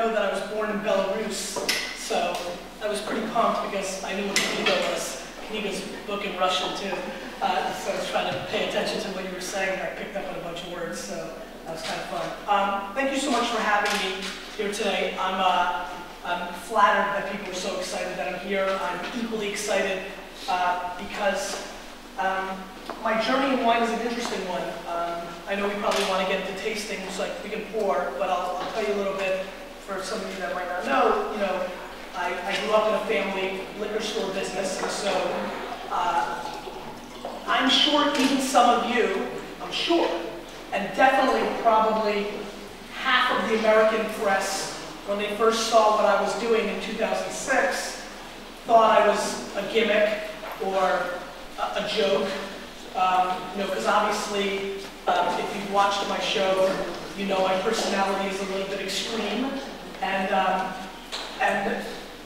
know that I was born in Belarus, so I was pretty pumped because I knew what kniga was. Kniga's book in Russian too. So I was trying to pay attention to what you were saying. I picked up on a bunch of words, so that was kind of fun. Thank you so much for having me here today. I'm flattered that people are so excited that I'm here. I'm equally excited because my journey in wine is an interesting one. I know we probably want to get into tasting, so like we can pour, but I'll tell you a little bit for some of you that might not know. You know, I grew up in a family liquor store business, and so I'm sure even some of you, I'm sure, and definitely probably half of the American press, when they first saw what I was doing in 2006, thought I was a gimmick or a joke. You know, because obviously, if you've watched my show, you know my personality is a little bit extreme, and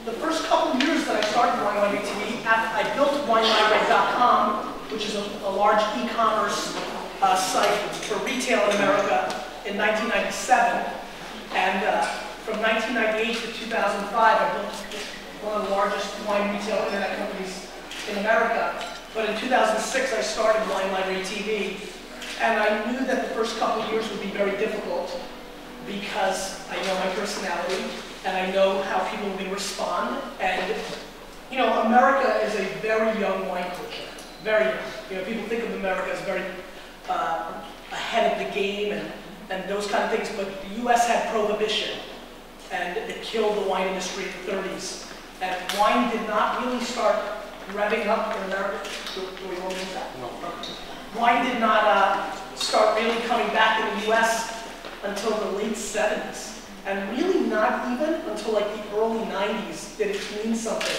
the first couple of years that I started Wine TV, I built Waynerchuka.com, which is a large e-commerce site for retail in America in 1997, and from 1998 to 2005, I built one of the largest wine retail internet companies in America. But in 2006, I started Wine Library TV, and I knew that the first couple of years would be very difficult because I know my personality, and I know how people are going to respond. And, you know, America is a very young wine culture, very young. You know, people think of America as very ahead of the game and those kind of things, but the U.S. had prohibition, and it killed the wine industry in the 30s. And wine did not really start revving up in America. Do we want to use that? No. Wine did not start really coming back in the U.S. until the late 70s. And really not even until like the early 90s did it mean something.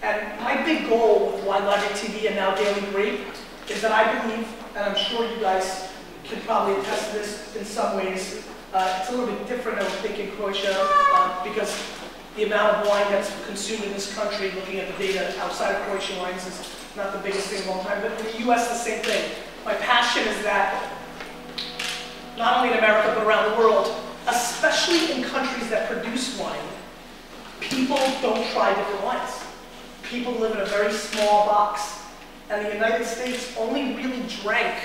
And my big goal with Wine Library TV and now Daily Grape is that I believe, and I'm sure you guys can probably attest to this in some ways, it's a little bit different, I would think, in Croatia, because the amount of wine that's consumed in this country, looking at the data outside of Croatian wines, is not the biggest thing of all time. But in the U.S., the same thing. My passion is that, not only in America, but around the world, especially in countries that produce wine, people don't try different wines. People live in a very small box. And the United States only really drank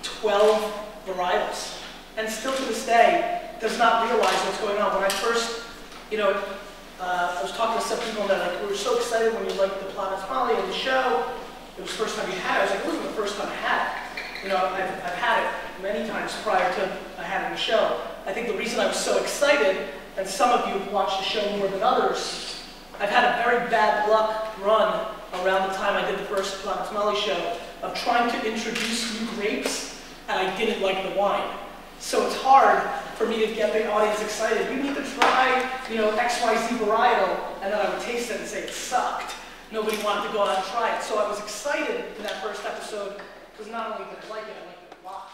12 varietals. And still to this day, does not realize what's going on. When I first, you know, I was talking to some people that like, we were so excited when you liked the Planet Smiley on the show. It was the first time you had it. I was like, it wasn't the first time I had it. You know, I've had it many times prior to I had it in the show. I think the reason I was so excited, and some of you have watched the show more than others, I've had a very bad luck run around the time I did the first Planet Smiley show of trying to introduce new grapes, and I didn't like the wine. So it's hard for me to get the audience excited. You need to try, you know, XYZ varietal, and then I would taste it and say it sucked. Nobody wanted to go out and try it. So I was excited in that first episode because not only did I like it, I liked it a lot.